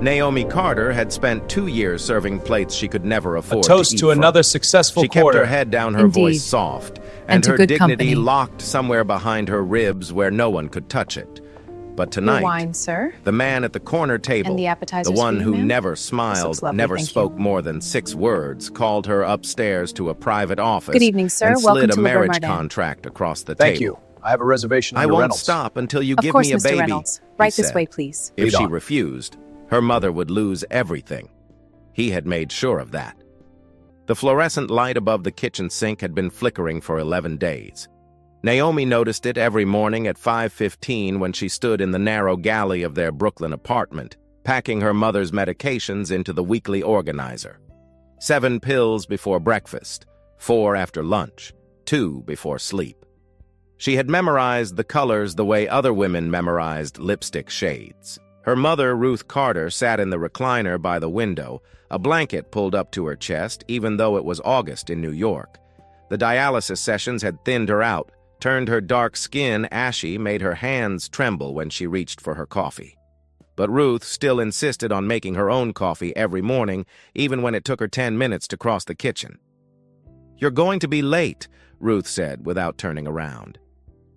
Naomi Carter had spent 2 years serving plates she could never afford A toast to eat to from. another successful She kept quarter. her head down, her Indeed. voice soft, And to her good dignity company. locked somewhere behind her ribs where no one could touch it. But tonight, Your wine, sir. the man at the corner table, And the appetizers the one for you, who ma'am? never This smiled, looks lovely, never thank spoke you. more than 6 words, called her upstairs to a private office Good evening, sir. and Welcome slid a to Le marriage Bernardin. contract across the Thank table. you. I have a reservation I under won't Reynolds. stop until you Of give course, me a Mr. baby, Reynolds. he Right this said. way, please. If Lead she on. refused, her mother would lose everything. He had made sure of that. The fluorescent light above the kitchen sink had been flickering for 11 days. Naomi noticed it every morning at 5:15 when she stood in the narrow galley of their Brooklyn apartment, packing her mother's medications into the weekly organizer. 7 pills before breakfast, 4 after lunch, 2 before sleep. She had memorized the colors the way other women memorized lipstick shades. Her mother, Ruth Carter, sat in the recliner by the window, a blanket pulled up to her chest, even though it was August in New York. The dialysis sessions had thinned her out, turned her dark skin ashy, made her hands tremble when she reached for her coffee. But Ruth still insisted on making her own coffee every morning, even when it took her 10 minutes to cross the kitchen. "You're going to be late," Ruth said without turning around.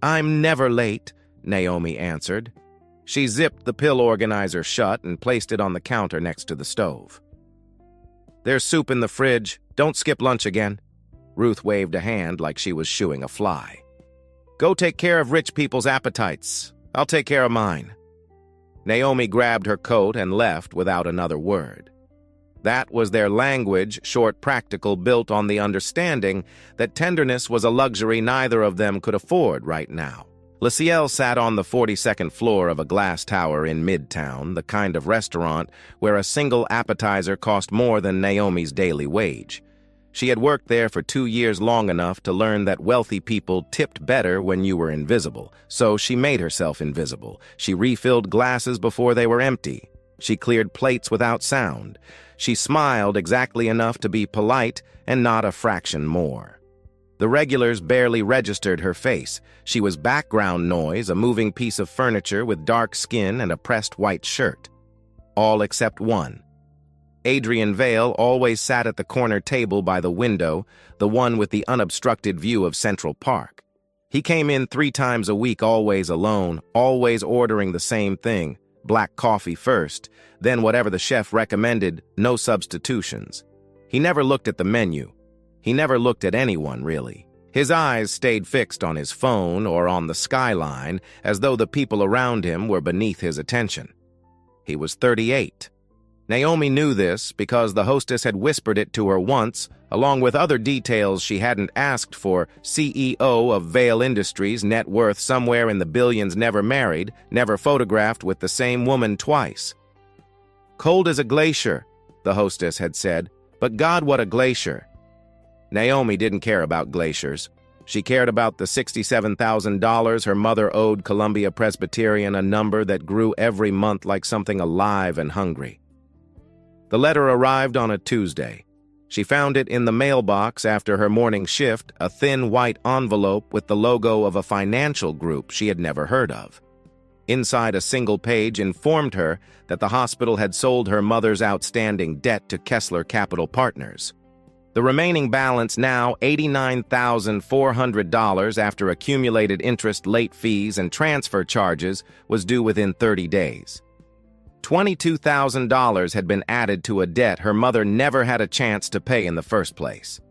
"I'm never late," Naomi answered. She zipped the pill organizer shut and placed it on the counter next to the stove. "There's soup in the fridge. Don't skip lunch again." Ruth waved a hand like she was shooing a fly. "Go take care of rich people's appetites. I'll take care of mine." Naomi grabbed her coat and left without another word. That was their language, short, practical, built on the understanding that tenderness was a luxury neither of them could afford right now. Lucielle sat on the 42nd floor of a glass tower in Midtown, the kind of restaurant where a single appetizer cost more than Naomi's daily wage. She had worked there for 2 years, long enough to learn that wealthy people tipped better when you were invisible, so she made herself invisible. She refilled glasses before they were empty. She cleared plates without sound. She smiled exactly enough to be polite and not a fraction more. The regulars barely registered her face. She was background noise, a moving piece of furniture with dark skin and a pressed white shirt. All except one. Adrian Vale always sat at the corner table by the window, the one with the unobstructed view of Central Park. He came in 3 times a week, always alone, always ordering the same thing, black coffee first, then whatever the chef recommended, no substitutions. He never looked at the menu. He never looked at anyone, really. His eyes stayed fixed on his phone or on the skyline, as though the people around him were beneath his attention. He was 38. Naomi knew this because the hostess had whispered it to her once, along with other details she hadn't asked for. CEO of Vale Industries, net worth somewhere in the billions, never married, never photographed with the same woman twice. "Cold as a glacier," the hostess had said, but God, what a glacier. Naomi didn't care about glaciers. She cared about the $67,000 her mother owed Columbia Presbyterian, a number that grew every month like something alive and hungry. The letter arrived on a Tuesday. She found it in the mailbox after her morning shift, a thin white envelope with the logo of a financial group she had never heard of. Inside, a single page informed her that the hospital had sold her mother's outstanding debt to Kessler Capital Partners. The remaining balance, now $89,400 after accumulated interest, late fees, and transfer charges, was due within 30 days. $22,000 had been added to a debt her mother never had a chance to pay in the first place.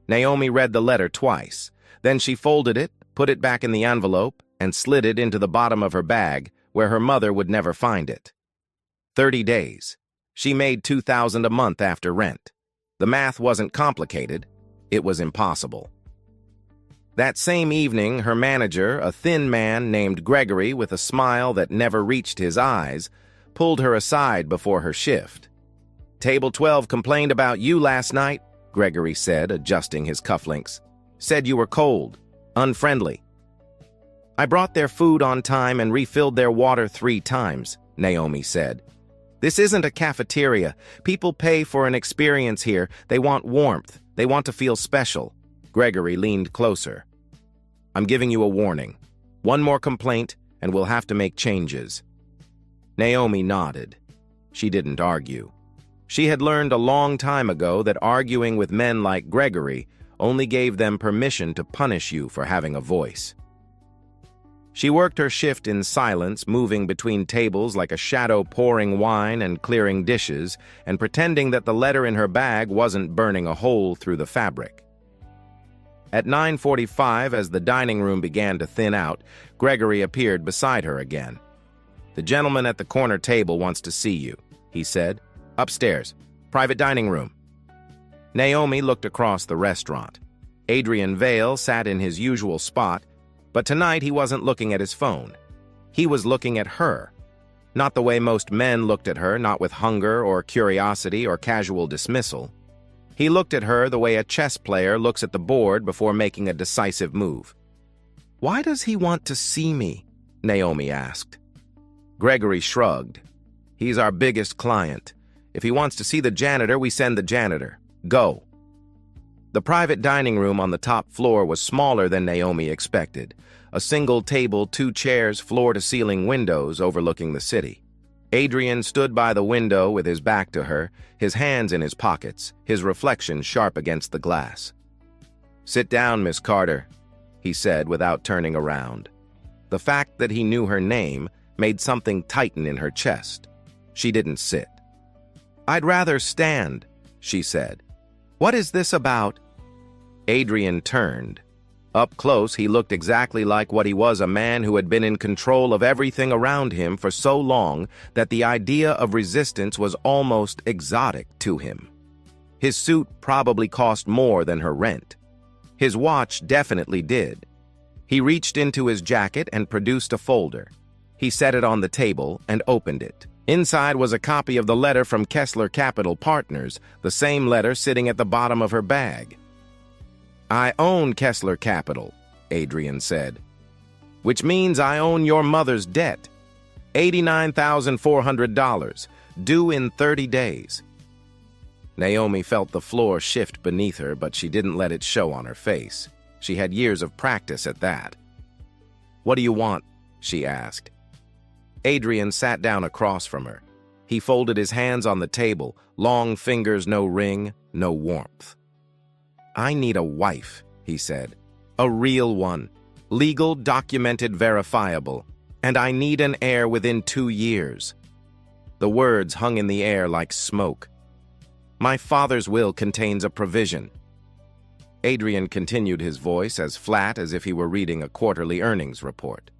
Naomi read the letter twice. Then she folded it, put it back in the envelope, and slid it into the bottom of her bag, where her mother would never find it. 30 days. She made $2,000 a month after rent. The math wasn't complicated. It was impossible. That same evening, her manager, a thin man named Gregory with a smile that never reached his eyes, pulled her aside before her shift. "Table 12 complained about you last night," Gregory said, adjusting his cufflinks. "Said you were cold, unfriendly." "I brought their food on time and refilled their water 3 times, Naomi said. "This isn't a cafeteria. People pay for an experience here. They want warmth. They want to feel special." Gregory leaned closer. "I'm giving you a warning. One more complaint, and we'll have to make changes." Naomi nodded. She didn't argue. She had learned a long time ago that arguing with men like Gregory only gave them permission to punish you for having a voice. She worked her shift in silence, moving between tables like a shadow, pouring wine and clearing dishes, and pretending that the letter in her bag wasn't burning a hole through the fabric. At 9:45, as the dining room began to thin out, Gregory appeared beside her again. "The gentleman at the corner table wants to see you," he said. "Upstairs. Private dining room." Naomi looked across the restaurant. Adrian Vale sat in his usual spot, but tonight he wasn't looking at his phone. He was looking at her. Not the way most men looked at her, not with hunger or curiosity or casual dismissal. He looked at her the way a chess player looks at the board before making a decisive move. "Why does he want to see me?" Naomi asked. Gregory shrugged. "He's our biggest client. If he wants to see the janitor, we send the janitor. Go." The private dining room on the top floor was smaller than Naomi expected. A single table, 2 chairs, floor-to-ceiling windows overlooking the city. Adrian stood by the window with his back to her, his hands in his pockets, his reflection sharp against the glass. "Sit down, Miss Carter," he said without turning around. The fact that he knew her name made something tighten in her chest. She didn't sit. "I'd rather stand," she said. "What is this about?" Adrian turned. Up close, he looked exactly like what he was, a man who had been in control of everything around him for so long that the idea of resistance was almost exotic to him. His suit probably cost more than her rent. His watch definitely did. He reached into his jacket and produced a folder. He set it on the table and opened it. Inside was a copy of the letter from Kessler Capital Partners, the same letter sitting at the bottom of her bag. "I own Kessler Capital," Adrian said. "Which means I own your mother's debt. $89,400, due in 30 days. Naomi felt the floor shift beneath her, but she didn't let it show on her face. She had years of practice at that. "What do you want?" she asked. Adrian sat down across from her. He folded his hands on the table, long fingers, no ring, no warmth. "I need a wife," he said. "A real one. Legal, documented, verifiable. And I need an heir within 2 years." The words hung in the air like smoke. "My father's will contains a provision." Adrian continued, his voice as flat as if he were reading a quarterly earnings report.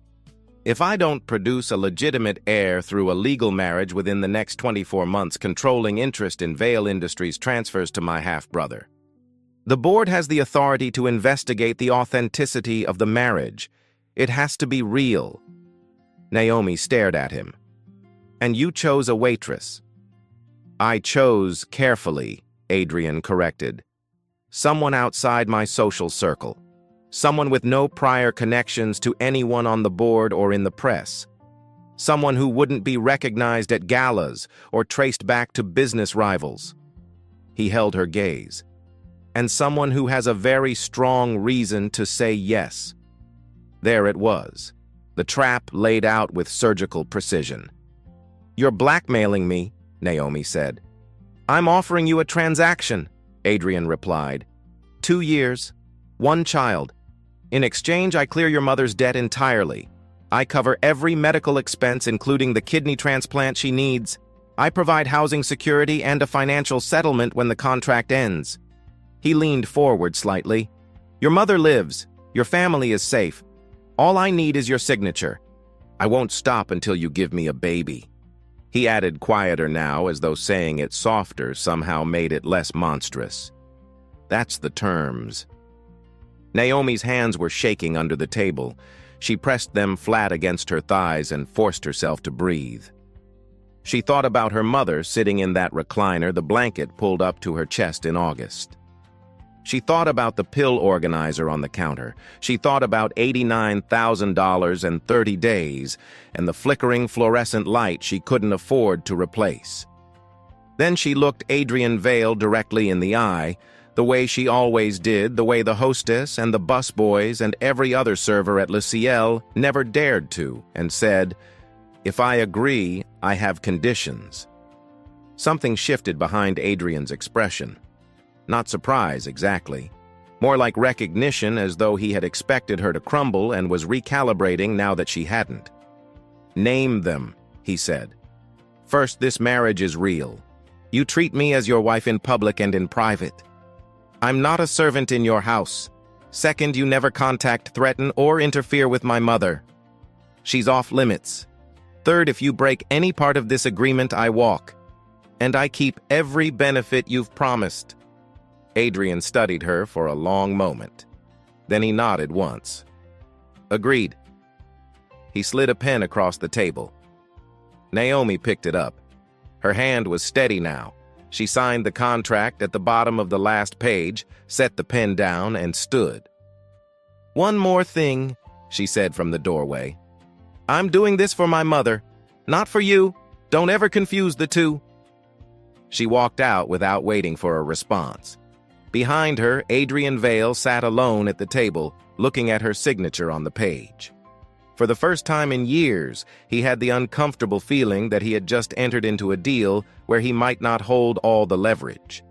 "If I don't produce a legitimate heir through a legal marriage within the next 24 months, controlling interest in Vale Industries transfers to my half-brother. The board has the authority to investigate the authenticity of the marriage. It has to be real." Naomi stared at him. "And you chose a waitress." "I chose carefully," Adrian corrected. "Someone outside my social circle. Someone with no prior connections to anyone on the board or in the press. Someone who wouldn't be recognized at galas or traced back to business rivals." He held her gaze. "And someone who has a very strong reason to say yes." There it was, the trap laid out with surgical precision. "You're blackmailing me," Naomi said. "I'm offering you a transaction," Adrian replied. 2 years, 1 child. In exchange, I clear your mother's debt entirely. I cover every medical expense, including the kidney transplant she needs. I provide housing security and a financial settlement when the contract ends. He leaned forward slightly. "Your mother lives. Your family is safe. All I need is your signature. I won't stop until you give me a baby." He added quieter now, as though saying it softer somehow made it less monstrous. "That's the terms." Naomi's hands were shaking under the table. She pressed them flat against her thighs and forced herself to breathe. She thought about her mother sitting in that recliner, the blanket pulled up to her chest in August. She thought about the pill organizer on the counter. She thought about $89,000 and 30 days, and the flickering fluorescent light she couldn't afford to replace. Then she looked Adrian Vale directly in the eye, the way she always did, the way the hostess and the busboys and every other server at Le Ciel never dared to, and said, "If I agree, I have conditions." Something shifted behind Adrian's expression. Not surprise, exactly. More like recognition, as though he had expected her to crumble and was recalibrating now that she hadn't. "Name them," he said. "First, this marriage is real. You treat me as your wife in public and in private. I'm not a servant in your house. Second, you never contact, threaten, or interfere with my mother. She's off limits. Third, if you break any part of this agreement, I walk. And I keep every benefit you've promised." Adrian studied her for a long moment. Then he nodded once. "Agreed." He slid a pen across the table. Naomi picked it up. Her hand was steady now. She signed the contract at the bottom of the last page, set the pen down, and stood. "One more thing," she said from the doorway. "I'm doing this for my mother, not for you. Don't ever confuse the two." She walked out without waiting for a response. Behind her, Adrian Vale sat alone at the table, looking at her signature on the page. For the first time in years, he had the uncomfortable feeling that he had just entered into a deal where he might not hold all the leverage.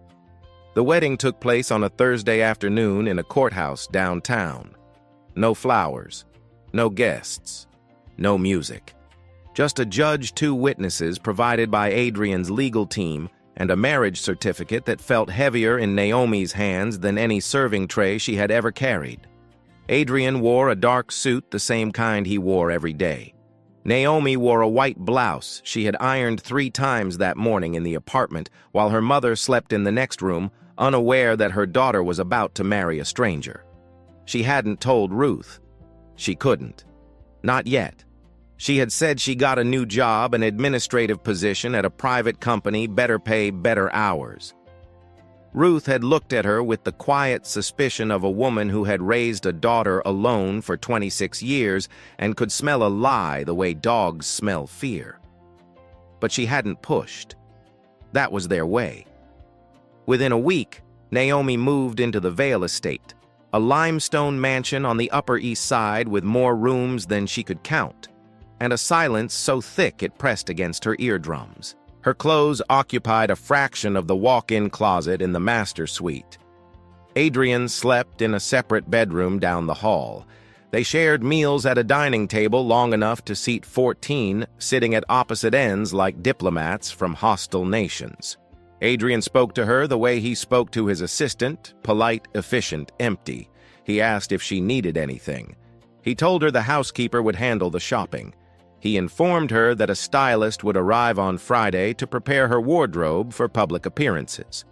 The wedding took place on a Thursday afternoon in a courthouse downtown. No flowers, no guests, no music. Just a judge, 2 witnesses provided by Adrian's legal team, and a marriage certificate that felt heavier in Naomi's hands than any serving tray she had ever carried. Adrian wore a dark suit, the same kind he wore every day. Naomi wore a white blouse she had ironed 3 times that morning in the apartment, while her mother slept in the next room, unaware that her daughter was about to marry a stranger. She hadn't told Ruth. She couldn't. Not yet. She had said she got a new job, an administrative position at a private company, better pay, better hours. Ruth had looked at her with the quiet suspicion of a woman who had raised a daughter alone for 26 years and could smell a lie the way dogs smell fear. But she hadn't pushed. That was their way. Within a week, Naomi moved into the Vale estate, a limestone mansion on the Upper East Side with more rooms than she could count, and a silence so thick it pressed against her eardrums. Her clothes occupied a fraction of the walk-in closet in the master suite. Adrian slept in a separate bedroom down the hall. They shared meals at a dining table long enough to seat 14, sitting at opposite ends like diplomats from hostile nations. Adrian spoke to her the way he spoke to his assistant, polite, efficient, empty. He asked if she needed anything. He told her the housekeeper would handle the shopping. He informed her that a stylist would arrive on Friday to prepare her wardrobe for public appearances.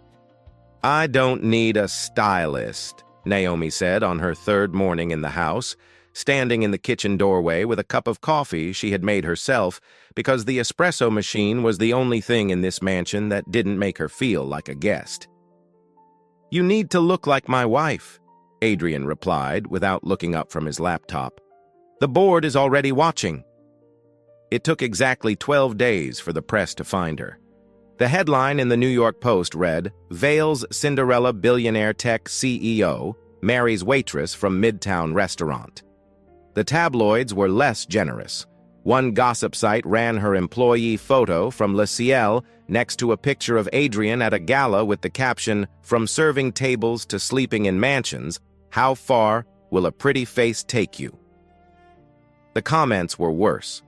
"I don't need a stylist," Naomi said on her 3rd morning in the house, standing in the kitchen doorway with a cup of coffee she had made herself because the espresso machine was the only thing in this mansion that didn't make her feel like a guest. "You need to look like my wife," Adrian replied without looking up from his laptop. "The board is already watching." It took exactly 12 days for the press to find her. The headline in the New York Post read, "Vale's Cinderella billionaire tech CEO marries waitress from Midtown restaurant." The tabloids were less generous. One gossip site ran her employee photo from Le Ciel next to a picture of Adrian at a gala with the caption, "From serving tables to sleeping in mansions, how far will a pretty face take you?" The comments were worse.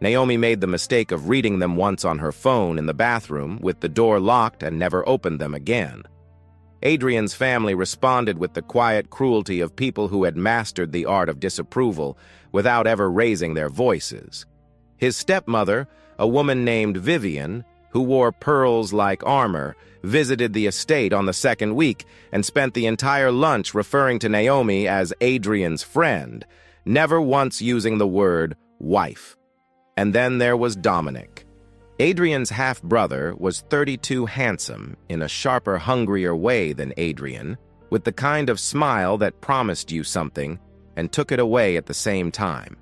Naomi made the mistake of reading them once on her phone in the bathroom with the door locked and never opened them again. Adrian's family responded with the quiet cruelty of people who had mastered the art of disapproval without ever raising their voices. His stepmother, a woman named Vivian, who wore pearls like armor, visited the estate on the 2nd week and spent the entire lunch referring to Naomi as Adrian's friend, never once using the word wife. And then there was Dominic. Adrian's half-brother was 32, handsome in a sharper, hungrier way than Adrian, with the kind of smile that promised you something and took it away at the same time.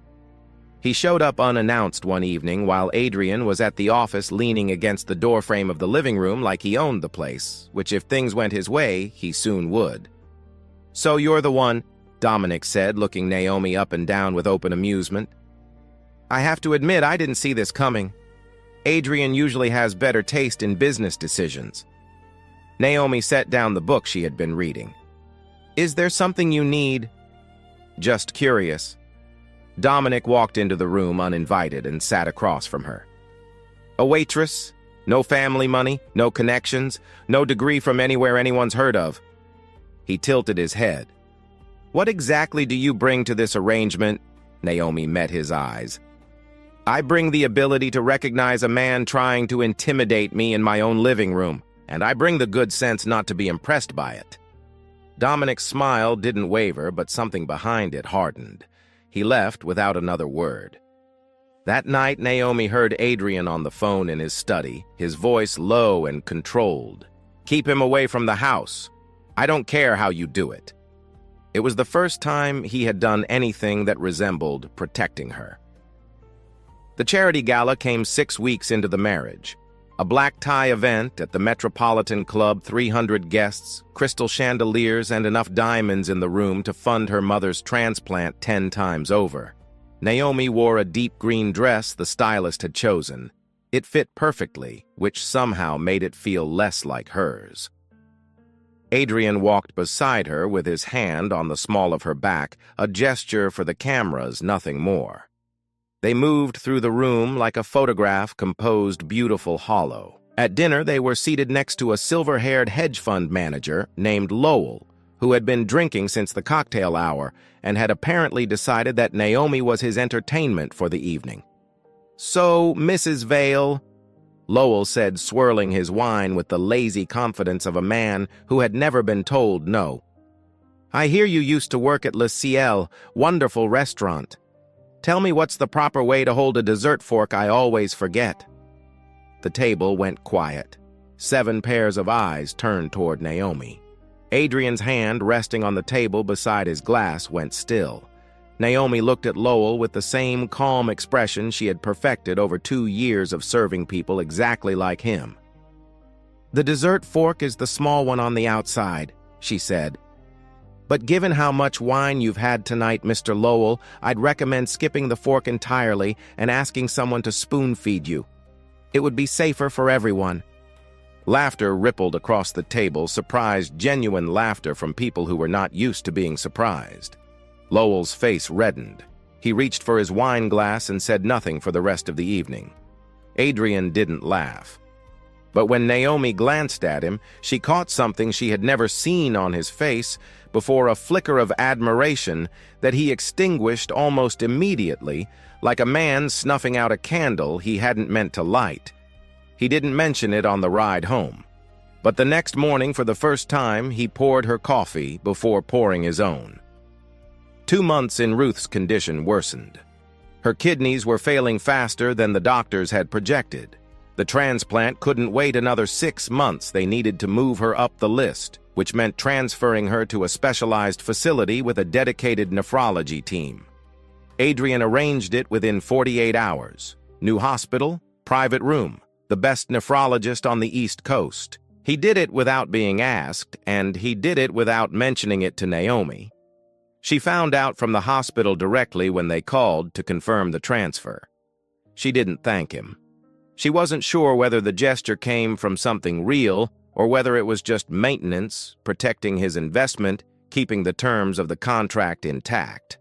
He showed up unannounced one evening while Adrian was at the office leaning against the doorframe of the living room like he owned the place, which if things went his way, he soon would. "So you're the one," Dominic said, looking Naomi up and down with open amusement. "I have to admit I didn't see this coming." Adrian usually has better taste in business decisions. Naomi set down the book she had been reading. Is there something you need? Just curious. Dominic walked into the room uninvited and sat across from her. A waitress? No family money? No connections? No degree from anywhere anyone's heard of? He tilted his head. What exactly do you bring to this arrangement? Naomi met his eyes. I bring the ability to recognize a man trying to intimidate me in my own living room, and I bring the good sense not to be impressed by it. Dominic's smile didn't waver, but something behind it hardened. He left without another word. That night, Naomi heard Adrian on the phone in his study, his voice low and controlled. Keep him away from the house. I don't care how you do it. It was the first time he had done anything that resembled protecting her. The charity gala came 6 weeks into the marriage. A black tie event at the Metropolitan Club, 300 guests, crystal chandeliers, and enough diamonds in the room to fund her mother's transplant 10 times over. Naomi wore a deep green dress the stylist had chosen. It fit perfectly, which somehow made it feel less like hers. Adrian walked beside her with his hand on the small of her back, a gesture for the cameras, nothing more. They moved through the room like a photograph composed beautiful hollow. At dinner, they were seated next to a silver-haired hedge fund manager named Lowell, who had been drinking since the cocktail hour and had apparently decided that Naomi was his entertainment for the evening. So, Mrs. Vale, Lowell said, swirling his wine with the lazy confidence of a man who had never been told no. I hear you used to work at Le Ciel, wonderful restaurant. Tell me what's the proper way to hold a dessert fork, I always forget. The table went quiet. 7 pairs of eyes turned toward Naomi. Adrian's hand resting on the table beside his glass went still. Naomi looked at Lowell with the same calm expression she had perfected over 2 years of serving people exactly like him. The dessert fork is the small one on the outside, she said. But given how much wine you've had tonight, Mr. Lowell, I'd recommend skipping the fork entirely and asking someone to spoon-feed you. It would be safer for everyone. Laughter rippled across the table, surprised, genuine laughter from people who were not used to being surprised. Lowell's face reddened. He reached for his wine glass and said nothing for the rest of the evening. Adrian didn't laugh. But when Naomi glanced at him, she caught something she had never seen on his face before, a flicker of admiration that he extinguished almost immediately, like a man snuffing out a candle he hadn't meant to light. He didn't mention it on the ride home. But the next morning, for the first time, he poured her coffee before pouring his own. 2 months in, Ruth's condition worsened. Her kidneys were failing faster than the doctors had projected. The transplant couldn't wait another 6 months. They needed to move her up the list, which meant transferring her to a specialized facility with a dedicated nephrology team. Adrian arranged it within 48 hours. New hospital, private room, the best nephrologist on the East Coast. He did it without being asked, and he did it without mentioning it to Naomi. She found out from the hospital directly when they called to confirm the transfer. She didn't thank him. She wasn't sure whether the gesture came from something real or whether it was just maintenance, protecting his investment, keeping the terms of the contract intact.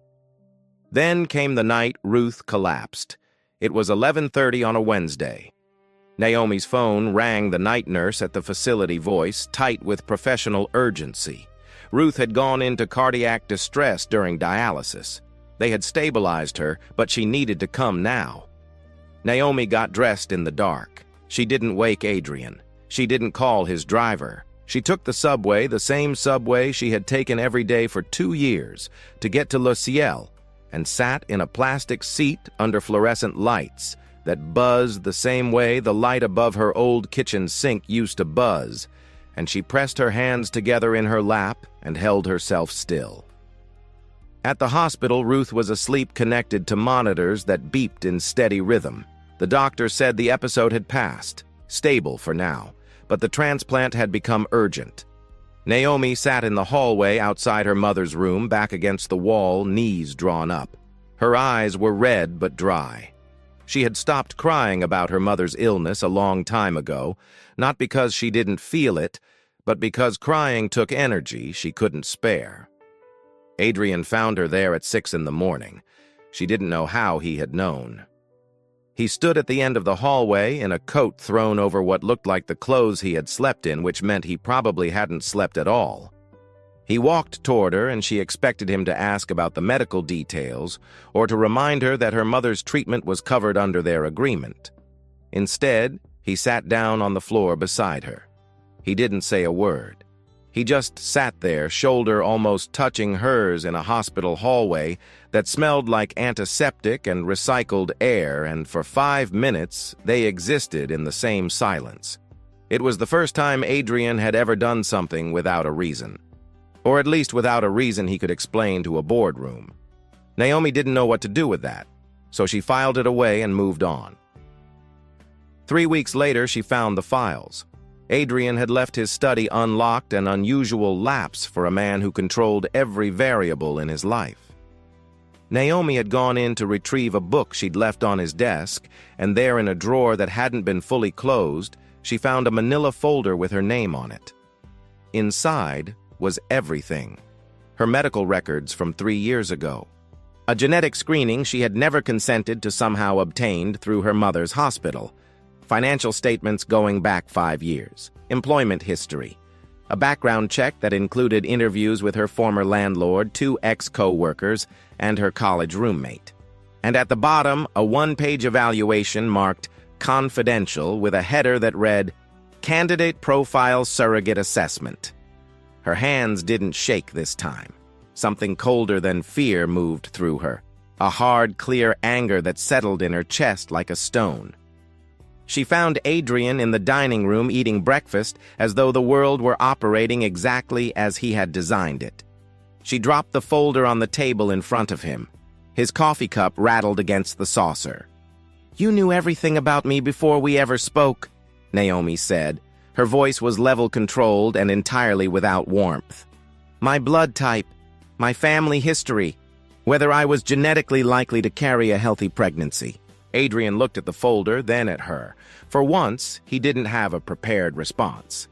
Then came the night Ruth collapsed. It was 11:30 on a Wednesday. Naomi's phone rang, the night nurse at the facility voice, tight with professional urgency. Ruth had gone into cardiac distress during dialysis. They had stabilized her, but she needed to come now. Naomi got dressed in the dark. She didn't wake Adrian. She didn't call his driver. She took the subway, the same subway she had taken every day for 2 years, to get to Le Ciel, and sat in a plastic seat under fluorescent lights that buzzed the same way the light above her old kitchen sink used to buzz, and she pressed her hands together in her lap and held herself still. At the hospital, Ruth was asleep, connected to monitors that beeped in steady rhythm. The doctor said the episode had passed, stable for now, but the transplant had become urgent. Naomi sat in the hallway outside her mother's room, back against the wall, knees drawn up. Her eyes were red but dry. She had stopped crying about her mother's illness a long time ago, not because she didn't feel it, but because crying took energy she couldn't spare. Adrian found her there at 6 in the morning. She didn't know how he had known. He stood at the end of the hallway in a coat thrown over what looked like the clothes he had slept in, which meant he probably hadn't slept at all. He walked toward her, and she expected him to ask about the medical details or to remind her that her mother's treatment was covered under their agreement. Instead, he sat down on the floor beside her. He didn't say a word. He just sat there, shoulder almost touching hers in a hospital hallway that smelled like antiseptic and recycled air, and for 5 minutes they existed in the same silence. It was the first time Adrian had ever done something without a reason. Or at least without a reason he could explain to a boardroom. Naomi didn't know what to do with that, so she filed it away and moved on. 3 weeks later, she found the files. Adrian had left his study unlocked, an unusual lapse for a man who controlled every variable in his life. Naomi had gone in to retrieve a book she'd left on his desk, and there in a drawer that hadn't been fully closed, she found a manila folder with her name on it. Inside was everything. Her medical records from 3 years ago. A genetic screening she had never consented to somehow obtained through her mother's hospital. Financial statements going back 5 years. Employment history. A background check that included interviews with her former landlord, 2 ex-co-workers, and her college roommate. And at the bottom, a 1-page evaluation marked confidential with a header that read, Candidate Profile Surrogate Assessment. Her hands didn't shake this time. Something colder than fear moved through her, a hard, clear anger that settled in her chest like a stone. She found Adrian in the dining room eating breakfast as though the world were operating exactly as he had designed it. She dropped the folder on the table in front of him. His coffee cup rattled against the saucer. "You knew everything about me before we ever spoke," Naomi said. Her voice was level-controlled and entirely without warmth. "My blood type, my family history, whether I was genetically likely to carry a healthy pregnancy." Adrian looked at the folder, then at her. For once, he didn't have a prepared response.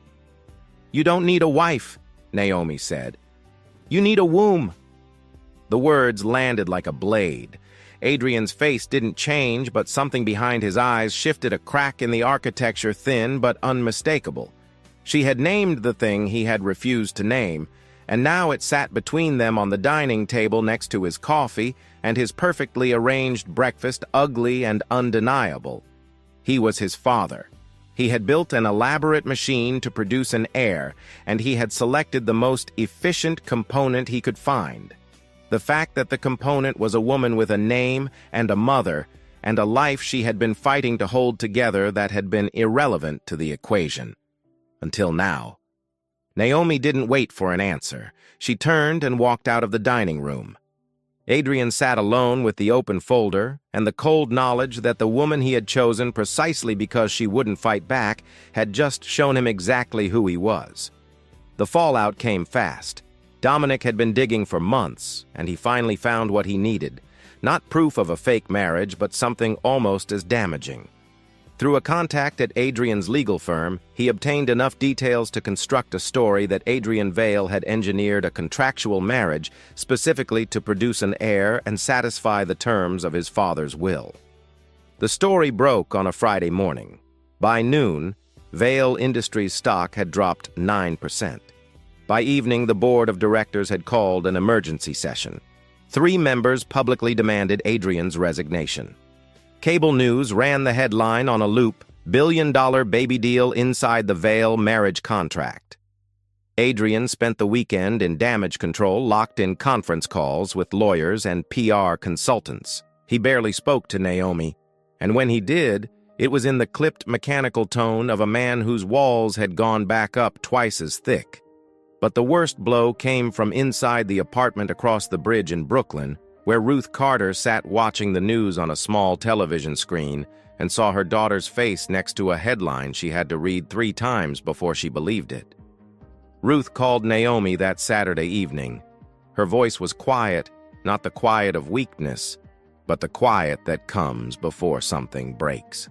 "You don't need a wife," Naomi said. "You need a womb." The words landed like a blade. Adrian's face didn't change, but something behind his eyes shifted, a crack in the architecture, thin but unmistakable. She had named the thing he had refused to name, and now it sat between them on the dining table next to his coffee and his perfectly arranged breakfast, ugly and undeniable. He was his father. He had built an elaborate machine to produce an heir, and he had selected the most efficient component he could find. The fact that the component was a woman with a name and a mother and a life she had been fighting to hold together that had been irrelevant to the equation. Until now. Naomi didn't wait for an answer. She turned and walked out of the dining room. Adrian sat alone with the open folder and the cold knowledge that the woman he had chosen precisely because she wouldn't fight back had just shown him exactly who he was. The fallout came fast. Dominic had been digging for months, and he finally found what he needed. Not proof of a fake marriage, but something almost as damaging. Through a contact at Adrian's legal firm, he obtained enough details to construct a story that Adrian Vale had engineered a contractual marriage specifically to produce an heir and satisfy the terms of his father's will. The story broke on a Friday morning. By noon, Vale Industries stock had dropped 9%. By evening, the board of directors had called an emergency session. 3 members publicly demanded Adrian's resignation. Cable news ran the headline on a loop, "Billion-dollar baby deal inside the Vale marriage contract." Adrian spent the weekend in damage control, locked in conference calls with lawyers and PR consultants. He barely spoke to Naomi, and when he did, it was in the clipped mechanical tone of a man whose walls had gone back up twice as thick. But the worst blow came from inside the apartment across the bridge in Brooklyn, where Ruth Carter sat watching the news on a small television screen and saw her daughter's face next to a headline she had to read 3 times before she believed it. Ruth called Naomi that Saturday evening. Her voice was quiet, not the quiet of weakness, but the quiet that comes before something breaks.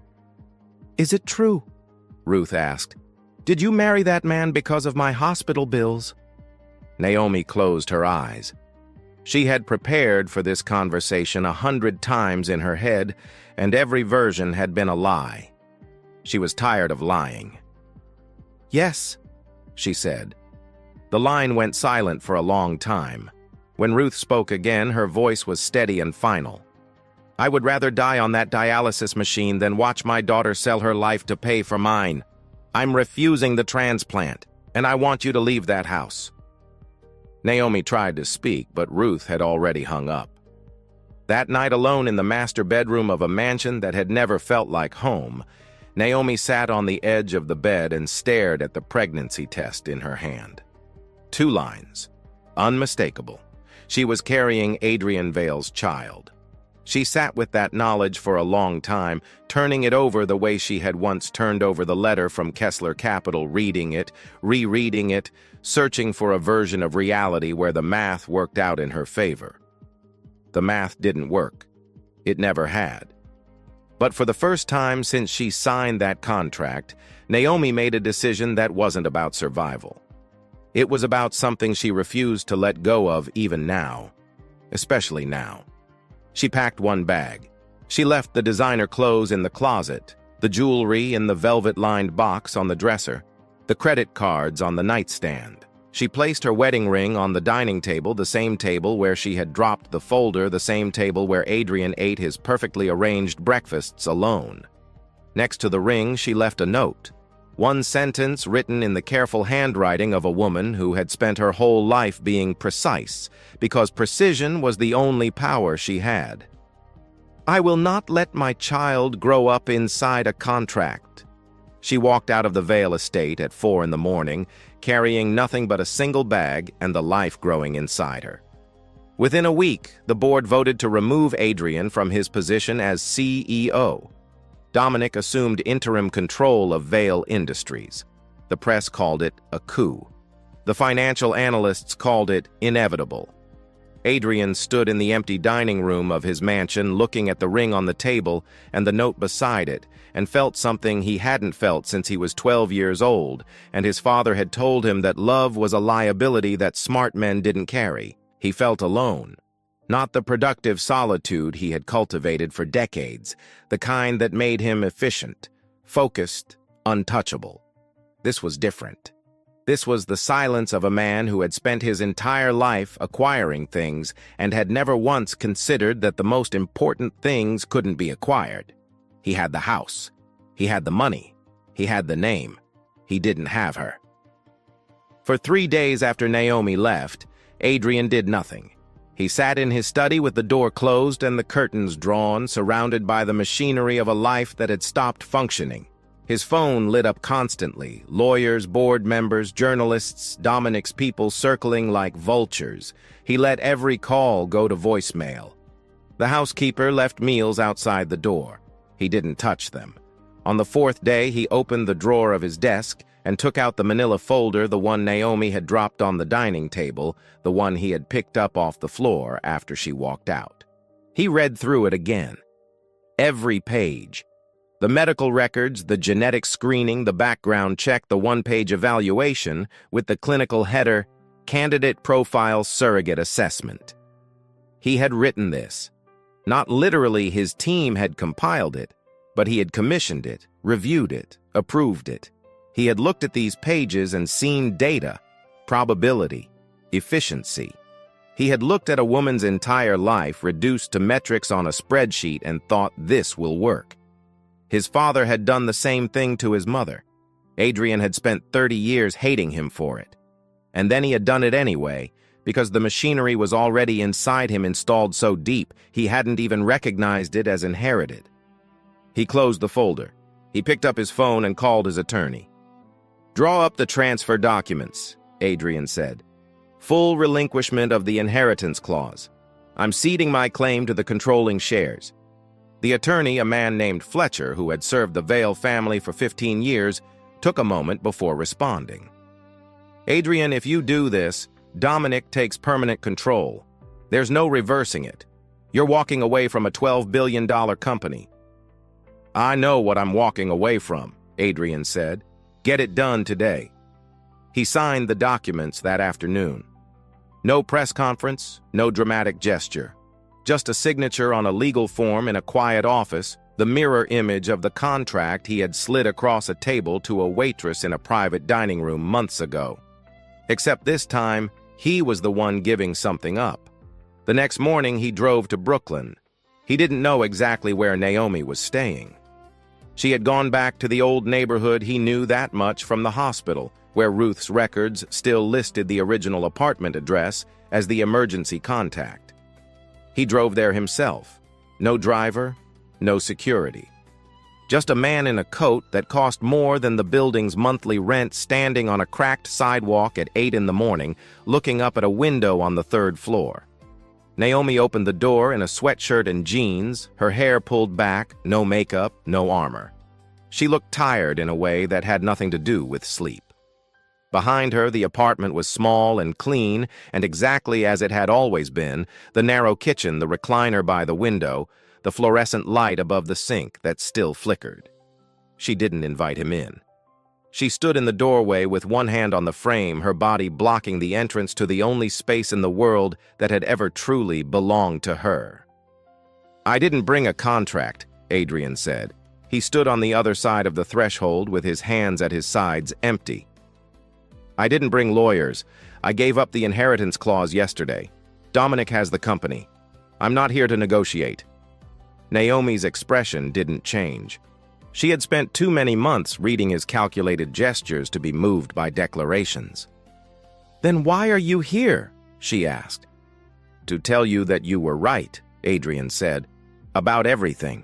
"Is it true?" Ruth asked. "Did you marry that man because of my hospital bills?" Naomi closed her eyes. She had prepared for this conversation 100 times in her head, and every version had been a lie. She was tired of lying. "Yes," she said. The line went silent for a long time. When Ruth spoke again, her voice was steady and final. "I would rather die on that dialysis machine than watch my daughter sell her life to pay for mine. I'm refusing the transplant, and I want you to leave that house." Naomi tried to speak, but Ruth had already hung up. That night alone in the master bedroom of a mansion that had never felt like home, Naomi sat on the edge of the bed and stared at the pregnancy test in her hand. 2 lines. Unmistakable. She was carrying Adrian Vale's child. She sat with that knowledge for a long time, turning it over the way she had once turned over the letter from Kessler Capital, reading it, rereading it, searching for a version of reality where the math worked out in her favor. The math didn't work. It never had. But for the first time since she signed that contract, Naomi made a decision that wasn't about survival. It was about something she refused to let go of even now, especially now. She packed 1 bag. She left the designer clothes in the closet, the jewelry in the velvet-lined box on the dresser, the credit cards on the nightstand. She placed her wedding ring on the dining table, the same table where she had dropped the folder, the same table where Adrian ate his perfectly arranged breakfasts alone. Next to the ring, she left a note. 1 sentence written in the careful handwriting of a woman who had spent her whole life being precise, because precision was the only power she had. "I will not let my child grow up inside a contract." She walked out of the Vale estate at 4 in the morning, carrying nothing but a single bag and the life growing inside her. Within a week, the board voted to remove Adrian from his position as CEO. Dominic assumed interim control of Vale Industries. The press called it a coup. The financial analysts called it inevitable. Adrian stood in the empty dining room of his mansion looking at the ring on the table and the note beside it, and felt something he hadn't felt since he was 12 years old, and his father had told him that love was a liability that smart men didn't carry. He felt alone. Not the productive solitude he had cultivated for decades, the kind that made him efficient, focused, untouchable. This was different. This was the silence of a man who had spent his entire life acquiring things and had never once considered that the most important things couldn't be acquired. He had the house. He had the money. He had the name. He didn't have her. For 3 days after Naomi left, Adrian did nothing. He sat in his study with the door closed and the curtains drawn, surrounded by the machinery of a life that had stopped functioning. His phone lit up constantly, lawyers, board members, journalists, Dominic's people circling like vultures. He let every call go to voicemail. The housekeeper left meals outside the door. He didn't touch them. On the 4th day, he opened the drawer of his desk and took out the manila folder, the one Naomi had dropped on the dining table, the one he had picked up off the floor after she walked out. He read through it again. Every page. The medical records, the genetic screening, the background check, the 1-page evaluation with the clinical header, Candidate Profile Surrogate Assessment. He had written this. Not literally his team had compiled it, but he had commissioned it, reviewed it, approved it. He had looked at these pages and seen data, probability, efficiency. He had looked at a woman's entire life reduced to metrics on a spreadsheet and thought this will work. His father had done the same thing to his mother. Adrian had spent 30 years hating him for it. And then he had done it anyway, because the machinery was already inside him, installed so deep he hadn't even recognized it as inherited. He closed the folder. He picked up his phone and called his attorney. "Draw up the transfer documents," Adrian said. "Full relinquishment of the inheritance clause. I'm ceding my claim to the controlling shares." The attorney, a man named Fletcher, who had served the Vale family for 15 years, took a moment before responding. "Adrian, if you do this, Dominic takes permanent control. There's no reversing it. You're walking away from a $12 billion company." "I know what I'm walking away from," Adrian said. "Get it done today." He signed the documents that afternoon. No press conference, no dramatic gesture. Just a signature on a legal form in a quiet office, the mirror image of the contract he had slid across a table to a waitress in a private dining room months ago. Except this time, he was the one giving something up. The next morning, he drove to Brooklyn. He didn't know exactly where Naomi was staying. She had gone back to the old neighborhood. He knew that much from the hospital, where Ruth's records still listed the original apartment address as the emergency contact. He drove there himself. No driver, no security. Just a man in a coat that cost more than the building's monthly rent, standing on a cracked sidewalk at 8 in the morning, looking up at a window on the 3rd floor. Naomi opened the door in a sweatshirt and jeans, her hair pulled back, no makeup, no armor. She looked tired in a way that had nothing to do with sleep. Behind her, the apartment was small and clean, and exactly as it had always been, the narrow kitchen, the recliner by the window, the fluorescent light above the sink that still flickered. She didn't invite him in. She stood in the doorway with one hand on the frame, her body blocking the entrance to the only space in the world that had ever truly belonged to her. "I didn't bring a contract," Adrian said. He stood on the other side of the threshold with his hands at his sides, empty. "I didn't bring lawyers. I gave up the inheritance clause yesterday. Dominic has the company. I'm not here to negotiate." Naomi's expression didn't change. She had spent too many months reading his calculated gestures to be moved by declarations. "Then why are you here?" she asked. "To tell you that you were right," Adrian said, "about everything.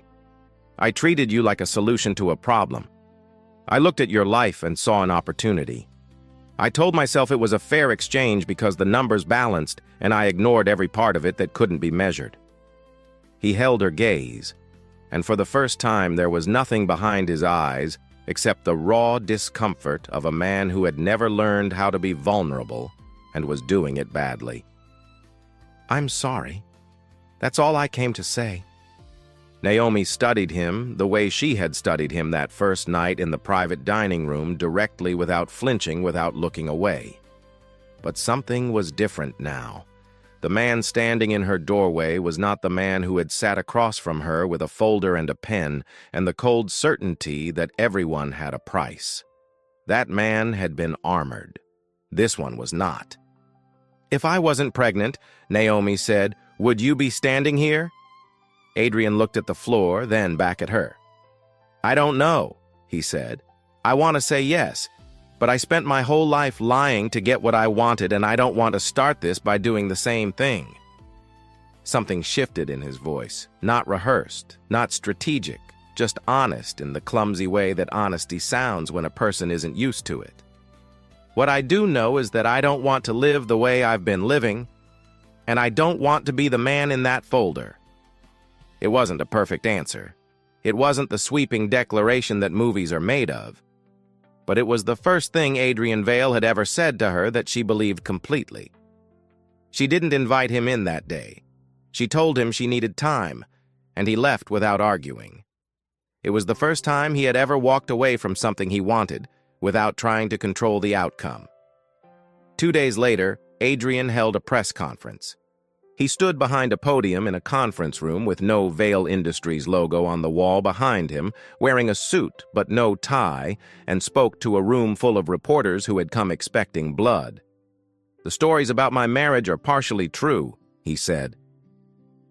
I treated you like a solution to a problem. I looked at your life and saw an opportunity. I told myself it was a fair exchange because the numbers balanced, and I ignored every part of it that couldn't be measured." He held her gaze, and for the first time there was nothing behind his eyes except the raw discomfort of a man who had never learned how to be vulnerable and was doing it badly. "I'm sorry. That's all I came to say." Naomi studied him the way she had studied him that first night in the private dining room, directly, without flinching, without looking away. But something was different now. The man standing in her doorway was not the man who had sat across from her with a folder and a pen and the cold certainty that everyone had a price. That man had been armored. This one was not. "If I wasn't pregnant," Naomi said, "would you be standing here?" Adrian looked at the floor, then back at her. "I don't know," he said. "I want to say yes, but I spent my whole life lying to get what I wanted, and I don't want to start this by doing the same thing." Something shifted in his voice, not rehearsed, not strategic, just honest in the clumsy way that honesty sounds when a person isn't used to it. "What I do know is that I don't want to live the way I've been living, and I don't want to be the man in that folder." It wasn't a perfect answer. It wasn't the sweeping declaration that movies are made of. But it was the first thing Adrian Vale had ever said to her that she believed completely. She didn't invite him in that day. She told him she needed time, and he left without arguing. It was the first time he had ever walked away from something he wanted, without trying to control the outcome. 2 days later, Adrian held a press conference. He stood behind a podium in a conference room with no Vale Industries logo on the wall behind him, wearing a suit but no tie, and spoke to a room full of reporters who had come expecting blood. "The stories about my marriage are partially true," he said.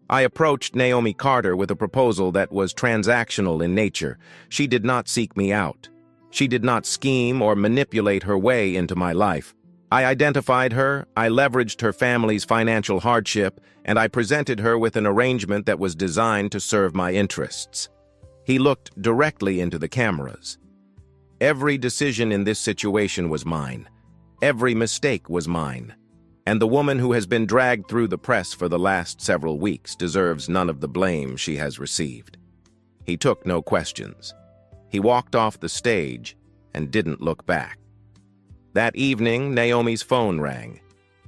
"I approached Naomi Carter with a proposal that was transactional in nature. She did not seek me out. She did not scheme or manipulate her way into my life. I identified her, I leveraged her family's financial hardship, and I presented her with an arrangement that was designed to serve my interests." He looked directly into the cameras. "Every decision in this situation was mine. Every mistake was mine. And the woman who has been dragged through the press for the last several weeks deserves none of the blame she has received." He took no questions. He walked off the stage and didn't look back. That evening, Naomi's phone rang.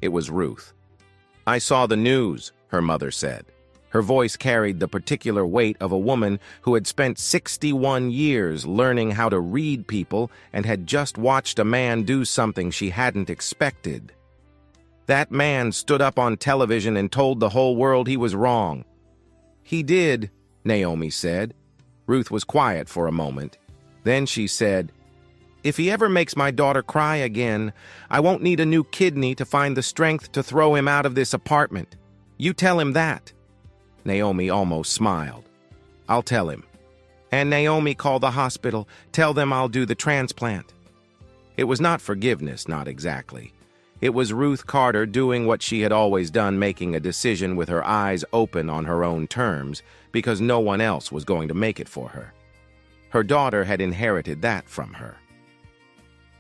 It was Ruth. "I saw the news," her mother said. Her voice carried the particular weight of a woman who had spent 61 years learning how to read people and had just watched a man do something she hadn't expected. That man stood up on television and told the whole world he was wrong. "He did," Naomi said. Ruth was quiet for a moment. Then she said, "If he ever makes my daughter cry again, I won't need a new kidney to find the strength to throw him out of this apartment. You tell him that." Naomi almost smiled. "I'll tell him." "And Naomi, call the hospital. Tell them I'll do the transplant." It was not forgiveness, not exactly. It was Ruth Carter doing what she had always done, making a decision with her eyes open on her own terms, because no one else was going to make it for her. Her daughter had inherited that from her.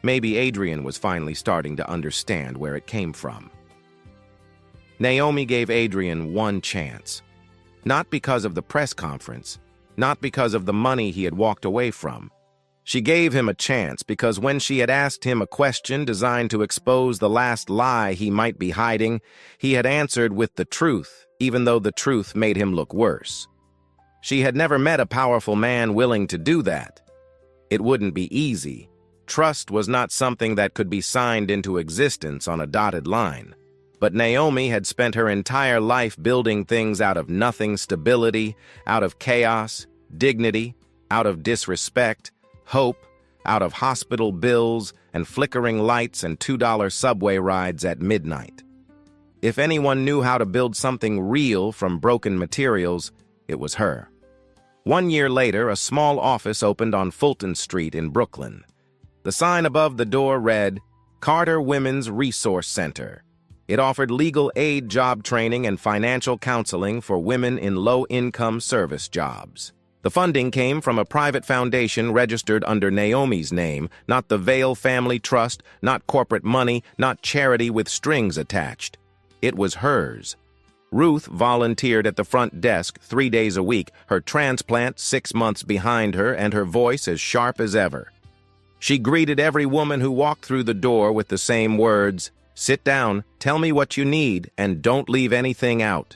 Maybe Adrian was finally starting to understand where it came from. Naomi gave Adrian one chance. Not because of the press conference, not because of the money he had walked away from. She gave him a chance because when she had asked him a question designed to expose the last lie he might be hiding, he had answered with the truth, even though the truth made him look worse. She had never met a powerful man willing to do that. It wouldn't be easy. Trust was not something that could be signed into existence on a dotted line. But Naomi had spent her entire life building things out of nothing: stability, out of chaos, dignity, out of disrespect, hope, out of hospital bills and flickering lights and $2 subway rides at midnight. If anyone knew how to build something real from broken materials, it was her. 1 year later, a small office opened on Fulton Street in Brooklyn. The sign above the door read, "Carter Women's Resource Center." It offered legal aid, job training, and financial counseling for women in low-income service jobs. The funding came from a private foundation registered under Naomi's name, not the Vale Family Trust, not corporate money, not charity with strings attached. It was hers. Ruth volunteered at the front desk 3 days a week, her transplant 6 months behind her and her voice as sharp as ever. She greeted every woman who walked through the door with the same words: "Sit down, tell me what you need, and don't leave anything out."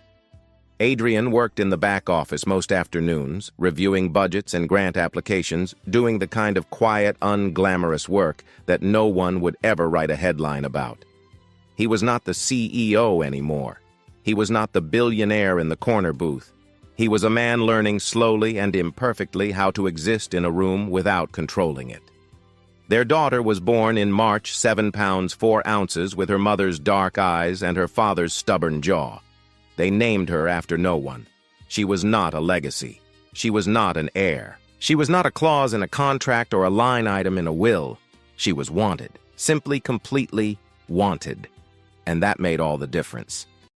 Adrian worked in the back office most afternoons, reviewing budgets and grant applications, doing the kind of quiet, unglamorous work that no one would ever write a headline about. He was not the CEO anymore. He was not the billionaire in the corner booth. He was a man learning slowly and imperfectly how to exist in a room without controlling it. Their daughter was born in March, 7 pounds 4 ounces, with her mother's dark eyes and her father's stubborn jaw. They named her after no one. She was not a legacy. She was not an heir. She was not a clause in a contract or a line item in a will. She was wanted, simply completely wanted. And that made all the difference.